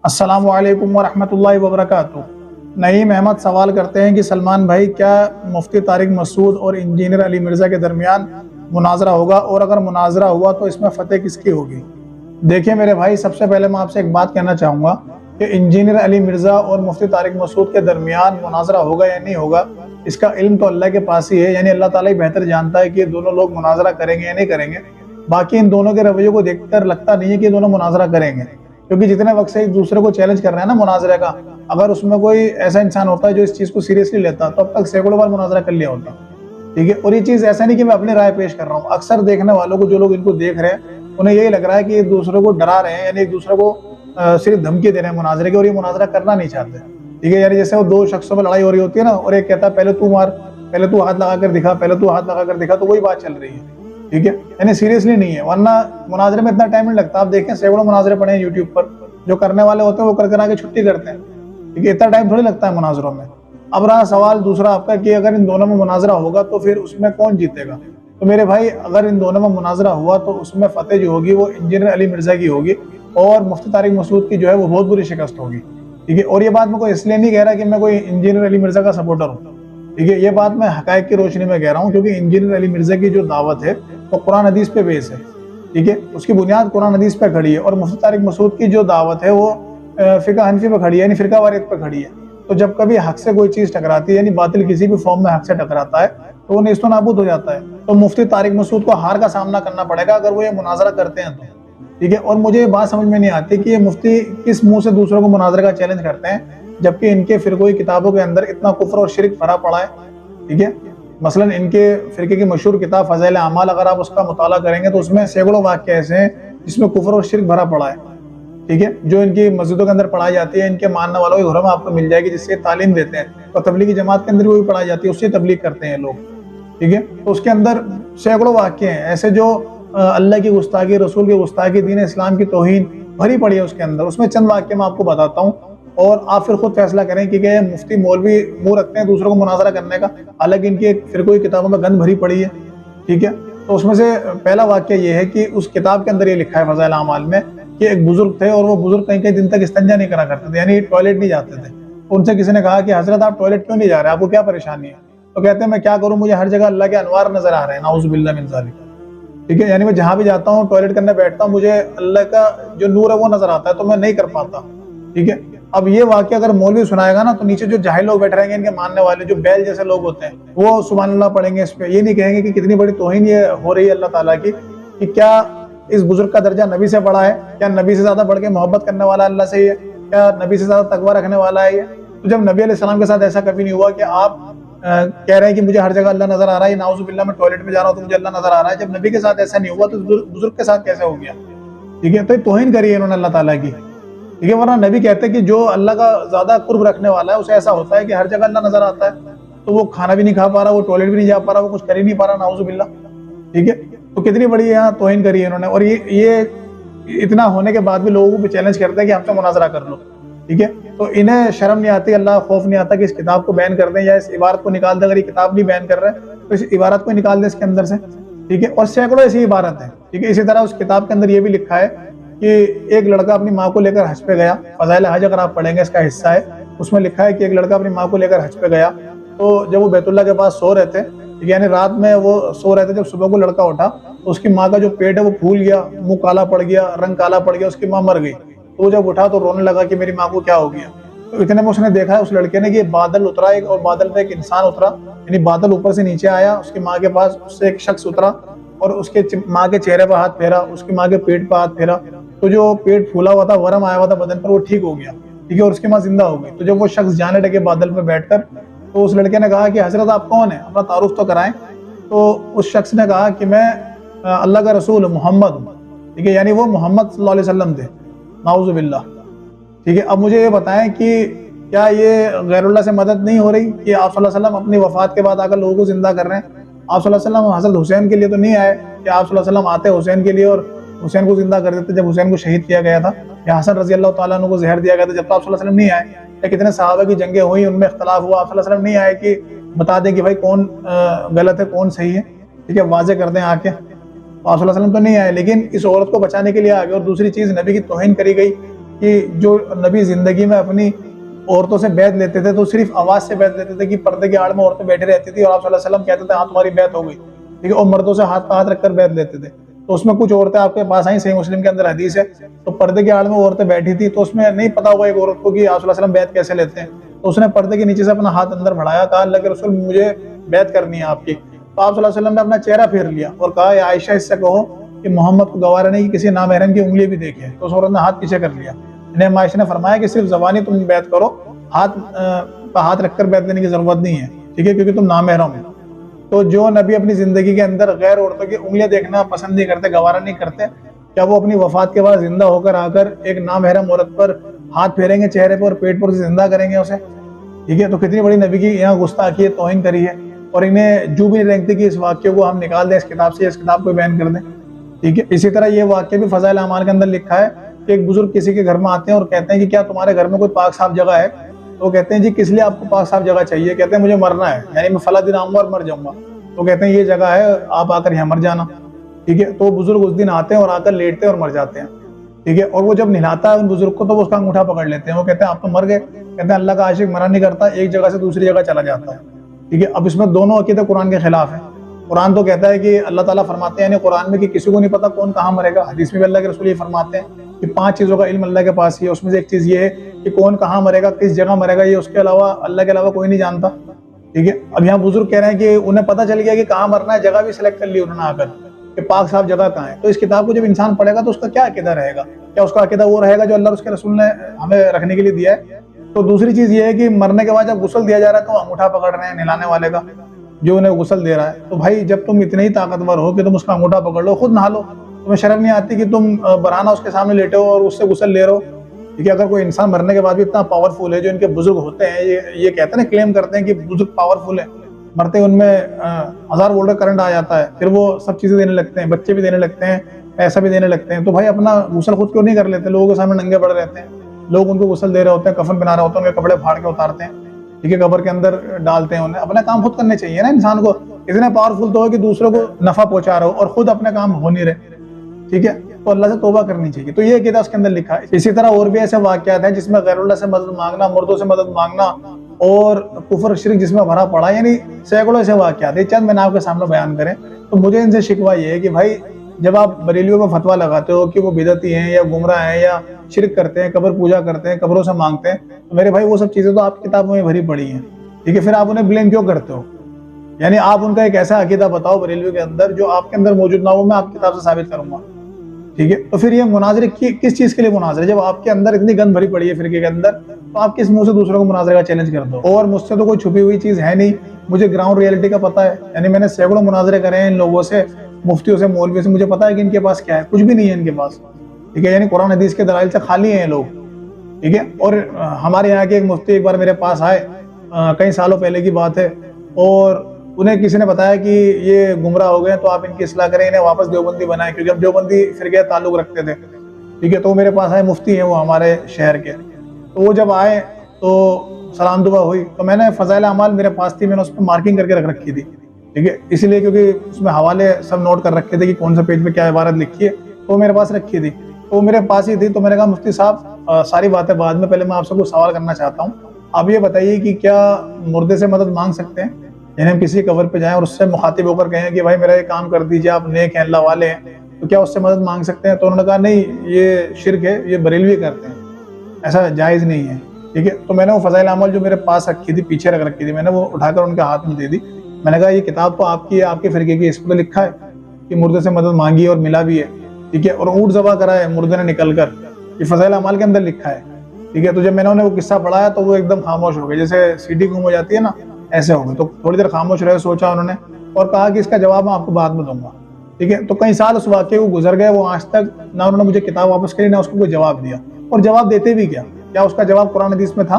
अस्सलामु अलैकुम वरहमतुल्लाहि वबरकातुहू। नईम अहमद सवाल करते हैं कि सलमान भाई, क्या मुफ्ती तारिक मसूद और इंजीनियर अली मिर्ज़ा के दरमियान मुनाजरा होगा, और अगर मुनाजरा हुआ तो इसमें फ़तेह किसकी होगी? देखिए मेरे भाई, सबसे पहले मैं आपसे एक बात कहना चाहूँगा कि इंजीनियर अली मिर्ज़ा और मुफ्ती तारिक मसूद के दरमियान मुनाजरा होगा या नहीं होगा, इसका इल्म तो अल्लाह के पास ही है। यानी अल्लाह ताला ही बेहतर जानता है कि ये दोनों लोग मुनाजरा करेंगे या नहीं करेंगे। बाकी इन दोनों के रवैये को देखकर लगता नहीं है कि ये दोनों मुनाजरा करेंगे, क्योंकि जितने वक्त से एक दूसरे को चैलेंज कर रहे हैं ना मुनाजरे का, अगर उसमें कोई ऐसा इंसान होता है जो इस चीज़ को सीरियसली लेता तो अब तक सैकड़ों बार मुनाजरा कर लिया होता। ठीक है, और ये चीज़ ऐसा नहीं कि मैं अपनी राय पेश कर रहा हूँ। अक्सर देखने वालों को, जो लोग इनको देख रहे हैं, उन्हें यही लग रहा है कि एक दूसरे को डरा रहे हैं, यानी एक दूसरे को सिर्फ धमकी दे रहे हैं मुनाजरे की, और ये मुनाजरा करना नहीं चाहते। ठीक है, यानी जैसे वो दो शख्सों में लड़ाई हो रही होती है ना, और एक कहता है पहले तू मार, पहले तू हाथ लगा कर दिखा, पहले तू हाथ लगा कर दिखा, तो वही बात चल रही है। ठीक है, यानी सीरियसली नहीं है, वरना मुनाजरे में इतना टाइम नहीं लगता। आप देखें सैकड़ों मुनाजरे पड़े हैं यूट्यूब पर, जो करने वाले होते हैं वो कर कर आके छुट्टी करते हैं। ठीक है, इतना टाइम थोड़ी लगता है मुनाजरों में। अब रहा सवाल दूसरा आपका कि अगर इन दोनों में मुनाजरा होगा तो फिर उसमें कौन जीतेगा। तो मेरे भाई, अगर इन दोनों में मुनाजरा हुआ तो उसमें फतेह जो होगी वो इंजीनियर अली मिर्ज़ा की होगी, और मुफ्ती तारिक मसूद की जो है वो बहुत बुरी शिकस्त होगी। ठीक है, और ये बात मैं कोई इसलिए नहीं कह रहा कि मैं कोई इंजीनियर अली मिर्ज़ा का सपोर्टर हूँ। ठीक है, ये बात मैं हकायक की रोशनी में कह रहा हूँ, क्योंकि इंजीनियर अली मिर्ज़ा की जो दावत है वो कुरान हदीस पे बेस है। ठीक है, उसकी बुनियाद कुरान हदीस पे खड़ी है, और मुफ्ती तारिक मसूद की जो दावत है वो फ़िक़्ह हनफ़ी पे खड़ी है, यानी फ़िरका वारियत पे खड़ी है। तो जब कभी हक से कोई चीज़ टकराती है, यानी बातिल किसी भी फॉर्म में हक से टकराता है, तो वो नेस्तो नाबूद हो जाता है। तो मुफ्ती तारिक मसूद को हार का सामना करना पड़ेगा अगर वो ये मुनाजरा करते हैं तो। ठीक है, और मुझे ये बात समझ में नहीं आती कि ये मुफ्ती किस मुंह से दूसरों को मुनाजरे का चैलेंज करते हैं, जबकि इनके फ़िरक़ों की किताबों के अंदर इतना कुफ्र और शिरक भरा पड़ा है। ठीक है, मसलन इनके फ़िरके की मशहूर किताब फ़ज़ाइल अमाल, अगर आप उसका मुताला करेंगे तो उसमें सैकड़ों वाक़ये ऐसे हैं जिसमें कुफ्र और शिरक भरा पड़ा है। ठीक है, जो इनकी मस्जिदों के अंदर पढ़ाई जाती है, इनके मानने वालों के घरों में आपको मिल जाएगी, जिससे तालीम देते हैं, और तबलीगी जमात के अंदर भी पढ़ाई जाती है, उससे तबलीग करते हैं लोग। ठीक है, तो उसके अंदर सैकड़ों वाक़ये हैं ऐसे जो अल्लाह की गुस्ताखी, रसूल की गुस्ताखी, दीन इस्लाम की तौहीन भरी पड़ी है उसके अंदर। उसमें चंद वाक़ये मैं आपको बताता हूँ, और आप फिर खुद फैसला करें कि क्या मुफ्ती मौलवी मुंह रखते हैं दूसरों को मुनाजरा करने का, हालांकि इनकी फ़िरक़ों की किताबों में गंद भरी पड़ी है। ठीक है, तो उसमें से पहला वाक़या ये है कि उस किताब के अंदर ये लिखा है फ़ज़ाइल अमाल में कि एक बुजुर्ग थे, और वो बुजुर्ग कई कई दिन तक इस्तिंजा नहीं करा करते थे, यानी टॉयलेट नहीं जाते थे। उनसे किसी ने कहा कि हज़रत आप टॉयलेट क्यों नहीं जा रहे, आपको क्या परेशानी है? तो कहते हैं मैं क्या करूँ, मुझे हर जगह अल्लाह के अनवार नजर आ रहे हैं, नाउज़ु बिल्लाह मिन ज़ालिक। ठीक है, यानी मैं जहाँ भी जाता हूँ, टॉयलेट करने बैठता हूँ, मुझे अल्लाह का जो नूर है वो नजर आता है, तो मैं नहीं कर पाता। ठीक है, अब ये वाक़या अगर मौलवी सुनाएगा ना, तो नीचे जो जाहिल लोग बैठ रहेंगे, इनके मानने वाले जो बैल जैसे लोग होते हैं, वो सुभान अल्लाह पढ़ेंगे इस पे, ये नहीं कहेंगे कि कितनी बड़ी तौहीन ये हो रही है अल्लाह ताला की, कि क्या इस बुजुर्ग का दर्जा नबी से बड़ा है, क्या नबी से ज्यादा बढ़ के मोहब्बत करने वाला अल्लाह से ही है, क्या नबी से ज्यादा तकवा रखने वाला है ये। तो जब नबी अलैहि सलाम के साथ ऐसा कभी नहीं हुआ कि आप कह रहे हैं कि मुझे हर जगह अल्लाह नजर आ रहा है, नाउज़ु बिल्लाह मैं टॉयलेट में जा रहा हूँ तो मुझे अल्लाह नजर आ रहा है, जब नबी के साथ ऐसा नहीं हुआ तो बुजुर्ग के साथ कैसे हो गया। ठीक है, तो तौहीन करी है इन्होंने अल्लाह ताला की। ठीक है, वरना नबी कहते हैं कि जो अल्लाह का ज्यादा कुर्ब रखने वाला है उसे ऐसा होता है कि हर जगह अल्लाह नजर आता है, तो वो खाना भी नहीं खा पा रहा, वो टॉयलेट भी नहीं जा पा रहा, वो कुछ कर ही नहीं पा रहा, नाउज़ु बिल्लाह। ठीक है, तो कितनी बड़ी यहाँ तौहीन करी है इन्होंने, और ये इतना होने के बाद भी लोगों को चैलेंज करते हैं कि हमसे मुनाजरा कर लो। ठीक है, तो इन्हें शर्म नहीं आती, अल्लाह खौफ नहीं आता कि इस किताब को बैन कर दें या इस इबारत को निकाल दें। अगर ये किताब नहीं बैन कर रहे तो इस इबारत को निकाल दें इसके अंदर से। ठीक है, और सैकड़ों ऐसी इबारत है। ठीक है, इसी तरह उस किताब के अंदर ये भी लिखा है कि एक लड़का अपनी माँ को लेकर हज पे गया। फ़ज़ाइल हज अगर आप पढ़ेंगे, इसका हिस्सा है, उसमें लिखा है कि एक लड़का अपनी माँ को लेकर हज पे गया, तो जब वो बैतुल्लाह के पास सो रहे थे, यानी रात में वो सो रहे थे, जब सुबह को लड़का उठा तो उसकी माँ का जो पेट है वो फूल गया, मुंह काला पड़ गया, रंग काला पड़ गया, उसकी माँ मर गई। तो जब उठा तो रोने लगा कि मेरी माँ को क्या हो गया। तो इतने में उसने देखा है उस लड़के ने कि बादल उतरा एक, और बादल पे एक इंसान उतरा, यानी बादल ऊपर से नीचे आया, उसकी माँ के पास उससे एक शख्स उतरा और उसके माँ के चेहरे पर हाथ फेरा, उसकी माँ के पेट पर हाथ फेरा, तो जो पेट फूला हुआ था, वरम आया हुआ था बदन पर, वो ठीक हो गया। ठीक है, और उसकी माँ जिंदा हो गई। तो जब वो शख्स जाने लगे बादल पर बैठकर, तो उस लड़के ने कहा कि हजरत आप कौन है, अपना तारुफ तो कराएं। तो उस शख्स ने कहा कि मैं अल्लाह का रसूल मोहम्मद हूँ। ठीक है, यानी वो मोहम्मद सल्लल्लाहु अलैहि वसल्लम थे, नाउज़ु बिल्लाह। ठीक है, अब मुझे ये बताएं कि क्या ये गैरुल्लाह से मदद नहीं हो रही कि आप सल्लल्लाहु अलैहि वसल्लम अपनी वफात के बाद आकर लोगों को जिंदा कर रहे हैं। आप सल्लल्लाहु अलैहि वसल्लम हज़रत हुसैन के लिए तो नहीं आए कि आप सल्लल्लाहु अलैहि वसल्लम आते हुसैन के लिए और हुसैन को जिंदा कर देते जब हुसैन को शहीद किया गया था, या हसन रजी अल्लाह तआला अन्हु को जहर दिया गया था, जब तो आप सल्लल्लाहु अलैहि वसल्लम नहीं आए। या कितने सहाबा की जंगें हुई, उनमें इख्तलाफ हुआ, आप सल्लल्लाहु अलैहि वसल्लम नहीं आए कि बता दें कि भाई कौन गलत है कौन सही है। ठीक है, वाजे कर दें आके। आप सल्लल्लाहु अलैहि वसल्लम तो नहीं आए, लेकिन इस औरत को बचाने के लिए आ गए। और दूसरी चीज़, नबी की तौहीन करी गई, कि जो नबी जिंदगी में अपनी औरतों से बैत लेते थे तो सिर्फ आवाज से बैत लेते थे कि पर्दे की आड़ में औरतें बैठी रहती थी और आप सल्लल्लाहु अलैहि वसल्लम कहते थे हाँ तुम्हारी बैत हो गई, ठीक है, और मर्दों से हाथ पे हाथ रखकर बैत लेते थे। तो उसमें कुछ औरतें आपके पास आई, सही मुस्लिम के अंदर हदीस है, तो पर्दे की आड़ में औरतें बैठी थी, तो उसमें नहीं पता होगा एक औरत को कि आप सल्लल्लाहु अलैहि वसल्लम बैत कैसे लेते हैं, तो उसने पर्दे के नीचे से अपना हाथ अंदर बढ़ाया, कहा अल्लाह के रसूल मुझे बैत करनी है आपकी। तो आप सल्लल्लाहु अलैहि वसल्लम ने अपना चेहरा फेर लिया और कहा आयशा इससे कहो कि मोहम्मद को गवारा नहीं कि किसी नामहरम की उंगली भी देखे। तो उस औरत ने हाथ पीछे कर लिया। इन्हें आयशा ने फरमाया कि सिर्फ जबानी तुम बैत करो, हाथ हाथ रखकर बैत लेने की जरूरत नहीं है, ठीक है, क्योंकि तुम नामहरम हो। तो जो नबी अपनी जिंदगी के अंदर गैर औरतों की उंगलियां देखना पसंद नहीं करते, गवारा नहीं करते, क्या वो अपनी वफात के बाद जिंदा होकर आकर एक नामहरम औरत पर हाथ फेरेंगे चेहरे पर और पेट पर जिंदा करेंगे उसे? ठीक है, तो कितनी बड़ी नबी की यहाँ गुस्ताखी है, तौहीन करी है। और इन्हें जू भी नहीं लगती कि इस वाक्य को हम निकाल दें इस किताब से, इस किताब को बैन कर दें। ठीक है, इसी तरह ये वाक्य भी फज़ाइल अमाल के अंदर लिखा है कि एक बुजुर्ग किसी के घर में आते हैं और कहते हैं कि क्या तुम्हारे घर में कोई पाक साफ जगह है? तो कहते हैं जी किस लिए आपको पाक साफ जगह चाहिए? कहते हैं मुझे मरना है, यानी मैं फला दिन आऊंगा और मर जाऊंगा। तो कहते हैं ये जगह है, आप आकर यहाँ मर जाना। ठीक है, तो बुजुर्ग उस दिन आते हैं और आकर लेटते हैं और मर जाते हैं। ठीक है, और वो जब नहलाता है उन बुजुर्ग को तो वो उसका अंगूठा पकड़ लेते हैं। वो कहते हैं आप तो मर गए। कहते हैं अल्लाह का आशिक मरा नहीं करता, एक जगह से दूसरी जगह चला जाता है। ठीक है, अब इसमें दोनों अकीदे कुरान के खिलाफ है। कुरान तो कहता है कि अल्लाह ताला फरमाते हैं यानी कुरान में कि किसी को नहीं पता कौन कहाँ मरेगा। हदीस में भी अल्लाह के रसूल ये फरमाते हैं कि 5 चीज़ों का इल्म अल्लाह के पास ही है। उसमें से एक चीज़ ये है कि कौन कहाँ मरेगा, किस जगह मरेगा, ये उसके अलावा अल्लाह के अलावा कोई नहीं जानता। ठीक है, अब यहाँ बुजुर्ग कह रहे हैं कि उन्हें पता चल गया कि कहाँ मरना है, जगह भी सिलेक्ट कर ली उन्होंने आकर कि पाक साफ जगह कहाँ है। तो इस किताब को जब इंसान पढ़ेगा तो उसका क्या अकीदा रहेगा? क्या उसका अकीदा वो रहेगा जो अल्लाह और उसके रसूल ने हमें रखने के लिए दिया है? तो दूसरी चीज़ ये है कि मरने के बाद जब गुस्ल दिया जा रहा है तो अंगूठा पकड़ रहे हैं नहलाने वाले का, जो उन्हें गुस्ल दे रहा है। तो भाई जब तुम इतने ही ताकतवर हो कि तुम उसका अंगूठा पकड़ लो, खुद नहा लो, तुम्हें शर्म नहीं आती कि तुम बराना उसके सामने लेटे हो और उससे गुस्ल ले रहे हो? ठीक है, अगर कोई इंसान मरने के बाद भी इतना पावरफुल है, जो इनके बुजुर्ग होते हैं ये कहते हैं ना, क्लेम करते हैं कि बुजुर्ग पावरफुल है, मरते उनमें 1000 वोल्ट करंट आ जाता है, फिर वो सब चीज़ें देने लगते हैं, बच्चे भी देने लगते हैं, पैसा भी देने लगते हैं। तो भाई अपना गुस्ल खुद क्यों नहीं कर लेते? लोगों के सामने नंगे पड़ रहते हैं, लोग उनको गुस्ल दे रहे होते हैं, कफन बना रहे होते हैं, उनके कपड़े फाड़ के उतारते हैं, ठीक है, कब्र के अंदर डालते हैं उन्हें। अपने काम खुद करने चाहिए ना इंसान को। इतने पावरफुल तो हो कि दूसरों को नफा पहुंचा रहे हो और खुद अपने काम हो नहीं रहे। ठीक है, तो अल्लाह से तौबा करनी चाहिए। तो ये अकीदा उसके अंदर लिखा है। इसी तरह और भी ऐसे वाक़यात हैं जिसमें गैरुल्लाह से मदद मांगना, मुर्दों से मदद मांगना और कुफर शिरक जिसमें भरा पड़ा, यानी सैकड़ों ऐसे वाक़यात है। चंद मैंने आपके सामने बयान करें। तो मुझे इनसे शिकवा ये है कि भाई जब आप बरेलियों में फतवा लगाते हो कि वो बिदती हैं या गुमराह हैं या शिरक करते हैं, कब्र पूजा करते हैं, कब्रों से मांगते हैं, तो मेरे भाई वो सब चीज़ें तो आपकी किताबों में भरी पड़ी हैं। ठीक है, फिर आप उन्हें ब्लेम क्यों करते हो? यानी आप उनका एक ऐसा अकीदा बताओ बरेलियों के अंदर जो आपके अंदर मौजूद ना हो, मैं आपकी किताब से साबित करूंगा। ठीक है, तो फिर ये मुनाजरे किस चीज़ के लिए मुनाजरे? जब आपके अंदर इतनी गंद भरी पड़ी है फिरके के अंदर, तो आप किस मुंह से दूसरों को मुनाजरे का चैलेंज कर दो? और मुझसे तो कोई छुपी हुई चीज़ है नहीं, मुझे ग्राउंड रियलिटी का पता है। यानी मैंने सैकड़ों मुनाजरे करे हैं इन लोगों से, मुफ्तियों से, मौलवियों से, मुझे पता है कि इनके पास क्या है, कुछ भी नहीं है इनके पास। ठीक है, यानी कुरान हदीस के दलाइल से खाली हैं लोग। ठीक है, और हमारे यहाँ के एक मुफ्ती एक बार मेरे पास आए, कई सालों पहले की बात है, और उन्हें किसी ने बताया कि ये गुमराह हो गए तो आप इनकी इस्लाह करें, इन्हें वापस देवबंदी बनाएं, क्योंकि हम देवबंदी फिरके ताल्लुक रखते थे। ठीक है, तो मेरे पास आए, मुफ्ती हैं वो हमारे शहर के। तो वो जब आए तो सलाम दुआ हुई, तो मैंने फ़ज़ाइल अमाल मेरे पास थी, मैंने उस पर मार्किंग करके रख रखी थी। ठीक है, इसलिए क्योंकि उसमें हवाले सब नोट कर रखे थे कि कौन सा पेज पे क्या इबारत लिखी है, तो मेरे पास रखी थी, तो मेरे पास ही थी। तो मैंने कहा मुफ्ती साहब सारी बातें बाद में, पहले मैं आपसे कुछ सवाल करना चाहता हूँ। आप ये बताइए कि क्या मुर्दे से मदद मांग सकते हैं? यानी हम किसी कब्र पे जाएं और उससे मुखातिब होकर कहें कि भाई मेरा ये काम कर दीजिए, आप नेक हैं, अल्लाह वाले हैं, तो क्या उससे मदद मांग सकते हैं? तो उन्होंने कहा नहीं, ये शिरक है, ये बरेलवी करते हैं, ऐसा जायज़ नहीं है। ठीक है, तो मैंने वो फ़ज़ाइल अमाल जो मेरे पास रखी थी, पीछे रख रखी थी, मैंने वो उठाकर उनके हाथ में दे दी। मैंने कहा ये किताब तो आपकी है, आपके फ़िरके की, इस पर लिखा है कि मुर्दे से मदद मांगी और मिला भी है। ठीक है, और ऊँट ज़बा करा है मुर्दे ने निकल कर, ये फ़ज़ाइल अमाल के अंदर लिखा है। ठीक है, तो जब मैंने उन्हें वो किस्सा पढ़ाया तो वो एकदम खामोश हो गए, जैसे सीटी गुम हो जाती है ना, ऐसे हो गए। तो थोड़ी देर खामोश रहे, सोचा उन्होंने और कहा कि इसका जवाब मैं आपको बाद में दूंगा। ठीक है, तो कई साल उस वाक़े को गुजर गए, वो आज तक ना उन्होंने मुझे किताब वापस करी, ना उसको कोई जवाब दिया। और जवाब देते भी क्या उसका जवाब कुरान हदीस में था?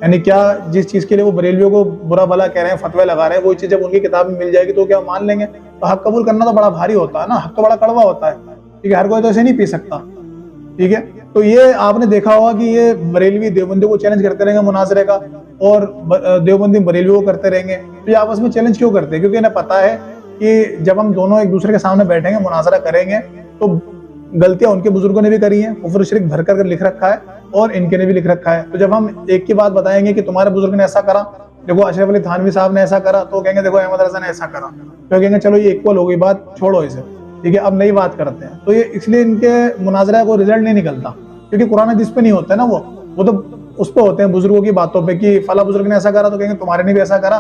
यानी क्या जिस चीज़ के लिए वो बरेलियों को बुरा भला कह रहे हैं, फतवे लगा रहे हैं, वो चीज़ जब उनकी किताब में मिल जाएगी तो क्या मान लेंगे? तो हक कबूल करना तो बड़ा भारी होता है ना, हक तो बड़ा कड़वा होता है। ठीक है, हर कोई तो ऐसे नहीं पी सकता। ठीक है, तो ये आपने देखा होगा कि ये बरेलवी देवबंदी को चैलेंज करते रहेंगे मुनाजरे का, और देवबंदी बरेलवी को करते रहेंगे। तो ये आपस में चैलेंज क्यों करते हैं? क्योंकि इन्हें पता है कि जब हम दोनों एक दूसरे के सामने बैठेंगे, मुनाजरा करेंगे, तो गलतियां उनके बुजुर्गों ने भी करी हैं, कुफ्र शिरक भर कर लिख रखा है, और इनके ने भी लिख रखा है। तो जब हम एक की बात बताएंगे कि तुम्हारे बुजुर्ग ने ऐसा करा, देखो अशरफ अली थानवी साहब ने ऐसा करा, तो कहेंगे देखो अहमद रजा ने ऐसा करा, तो कहेंगे चलो ये इक्वल हो गई बात, छोड़ो इसे, ठीक है, अब नई बात करते हैं। तो ये इसलिए इनके मुनाजरा को रिजल्ट नहीं निकलता, क्योंकि कुरान हदीस पे नहीं होता है ना, वो तो उस पर होते हैं बुजुर्गों की बातों पे कि फला बुजुर्ग ने ऐसा करा, तो कहेंगे तुम्हारे ने भी ऐसा करा,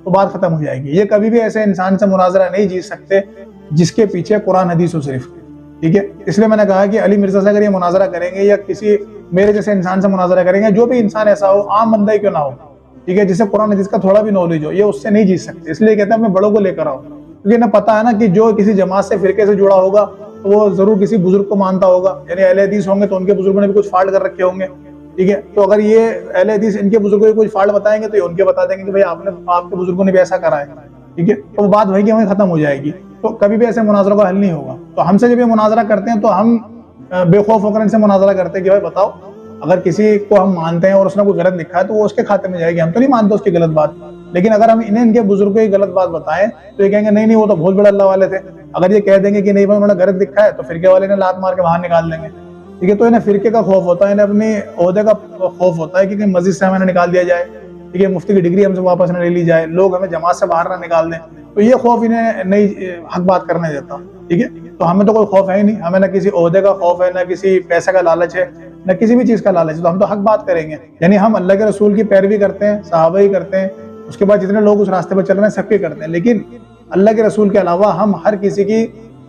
तो बात खत्म हो जाएगी। ये कभी भी ऐसे इंसान से मुनाजरा नहीं जीत सकते जिसके पीछे कुरान हदीस हो सिर्फ, ठीक है। इसलिए मैंने कहा कि अली मिर्जा से अगर ये मुनाजरा करेंगे या किसी मेरे जैसे इंसान से मुनाजरा करेंगे, जो भी इंसान ऐसा हो, आम बंदा ही क्यों ना हो, ठीक है, जिसे कुरान हदीस का थोड़ा भी नॉलेज हो, ये उससे नहीं जीत सकते। इसलिए कहते हैं अपने बड़ों को लेकर आओ, क्योंकि इन्हें पता है ना कि जो किसी जमात से फिरके से जुड़ा होगा तो वो जरूर किसी बुजुर्ग को मानता होगा, यानी अहले हदीस होंगे तो उनके बुजुर्गों ने भी कुछ फाल्ट कर रखे होंगे, ठीक है। तो अगर ये अहले हदीस इनके बुजुर्गों को कुछ फाल्ट बताएंगे तो ये उनके बता देंगे कि भाई आपके बुजुर्गों ने भी ऐसा करा है, ठीक है। तो बात वही कि हमें खत्म हो जाएगी, तो कभी भी ऐसे मुनाजरों का हल नहीं होगा। तो हमसे जब ये मुनाजरा करते हैं तो हम बेखौफ होकर इनसे मुनाजरा करते हैं कि भाई बताओ, अगर किसी को हम मानते हैं और उसने कोई गलत लिखा है तो वो उसके खाते में जाएगी, हम तो नहीं मानते उसकी गलत बात। लेकिन अगर हम इन्हें इनके बुजुर्गों की गलत बात बताएं तो ये कहेंगे नहीं नहीं वो तो बहुत बड़े अल्लाह वाले थे। अगर ये कह देंगे कि नहीं भाई उन्होंने गलत लिखा है तो फिरके वाले ने लात मार के बाहर निकाल देंगे, ठीक है। तो इन्हें फिरके का खौफ होता है, इन्हें अपनी ओहदे का खौफ होता है कि कहीं मस्जिद से हमें निकाल दिया जाए, ठीक है, मुफ्ती की डिग्री हमसे वापस न ले ली जाए, लोग हमें जमात से बाहर ना निकाल दें। तो ये खौफ इन्हें नहीं हक बात करने देता, ठीक है। तो हमें तो कोई खौफ है ही नहीं, हमें ना किसी ओहदे का खौफ है, ना किसी पैसे का लालच है, न किसी भी चीज का लालच है, तो हम तो हक बात करेंगे। यानी हम अल्लाह के रसूल की पैरवी करते हैं, सहाबा ही करते हैं, उसके बाद जितने लोग उस रास्ते पर चल रहे हैं सबके करते हैं, लेकिन अल्लाह के रसूल के अलावा हम हर किसी की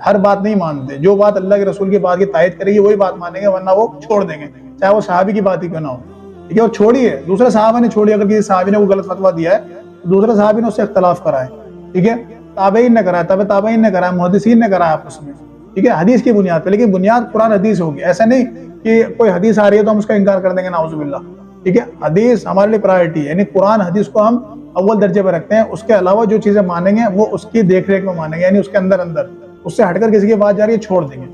हर बात नहीं मानते। जो बात अल्लाह के रसूल की बात की तायद करेगी वही बात मानेंगे, वरना वो छोड़ देंगे, चाहे वो सहाबी की बात ही क्यों ना हो, ठीक है। और छोड़िए, दूसरे सहाबा ने छोड़ी, अगर किसी सहाबी ने वो गलत फतवा दिया है तो दूसरे सहाबी ने उससे इख्तलाफ करा है, ठीक है, ताबईन ने कराया, ताबईन ने कराया, मुहद्दिसीन ने कराया आपस में, ठीक है, हदीस की बुनियाद पे। लेकिन बुनियाद कुरान हदीस होगी, ऐसा नहीं कि कोई हदीस आ रही है तो हम उसका इनकार कर देंगे, नाउजुबिल्लाह, ठीक है। हदीस हमारे लिए प्रायोरिटी है, यानी कुरान हदीस को हम अव्वल दर्जे पर रखते हैं। उसके अलावा जो चीजें मानेंगे वो उसकी देख रेख में मानेंगे, यानी उसके अंदर अंदर, उससे हटकर किसी की बात जा रही है छोड़ देंगे,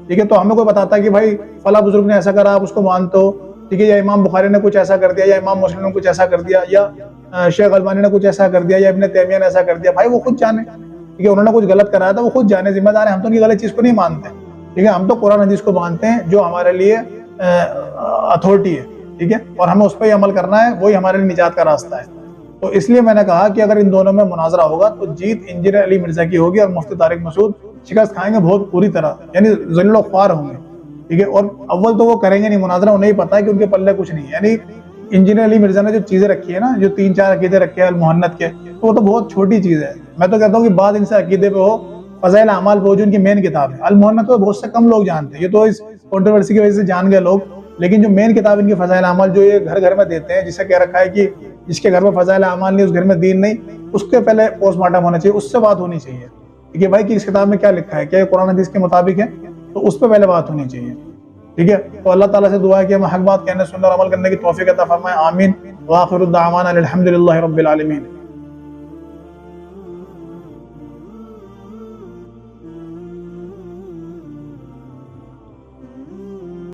ठीक है। तो हमें कोई बताता है कि भाई फला बुजुर्ग ने ऐसा करा, आप उसको मानते हो, ठीक है, या इमाम बुखारी ने कुछ ऐसा कर दिया, या इमाम मुस्लिम ने कुछ ऐसा कर दिया, या शेख अलबानी ने कुछ ऐसा कर दिया, या इब्ने तैमिया ने ऐसा कर दिया, भाई वो खुद जाने, ठीक है, उन्होंने कुछ गलत कराया था वो खुद जाने, जिम्मेदार है, हम तो उनकी गलत चीज को नहीं मानते, ठीक है। हम तो कुरान हदीस को मानते हैं जो हमारे लिए अथॉरिटी है, ठीक है, और हमें उस पर ही अमल करना है, वही हमारे लिए निजात का रास्ता है। तो इसलिए मैंने कहा कि अगर इन दोनों में मुनाजरा होगा तो जीत इंजीनियर अली मिर्जा की होगी, और मुफ्ती तारिक मसूद शिकस्त खाएंगे बहुत पूरी तरह, यानी ज़लील ख्वार होंगे, ठीक है। और अव्वल तो वो करेंगे नहीं मुनाजरा, उन्हें पता है कि उनके पल्ले कुछ नहीं है। यानी इंजीनियर अली मिर्जा ने जो चीजें रखी है ना, जो 3-4 अकीदे रखे हैं अल-मुहन्नत के, तो वो तो बहुत छोटी चीज है। मैं तो कहता हूँ कि बाद इनसे अकीदे पे हो, फज़ाइल अमाल पे हो, जो उनकी मेन किताब है। अल-मुहन्नत तो बहुत से कम लोग जानते हैं, ये तो इस कंट्रोवर्सी की वजह से जान गए लोग, लेकिन जो मेन किताब इनकी फज़ाइल अमाल, जो ये घर घर में देते हैं, जिसे कह रखा है कि जिसके घर में फज़ाइल अमाल नहीं उस घर में दीन नहीं, उसके पहले पोस्टमार्टम होना चाहिए, उससे बात होनी चाहिए, ठीक है भाई, कि इस किताब में क्या लिखा है, क्या ये कुरान हदीस के मुताबिक है, तो उस पर पहले बात होनी चाहिए, ठीक है। तो अल्लाह ताला से दुआ है कि हमें हक बात कहने, सुनने और अमल करने की तौफीक अता फरमाए। आमीन। व आखिरु दावाना अनिल हम्दुलिल्लाहि रब्बिल आलमीन।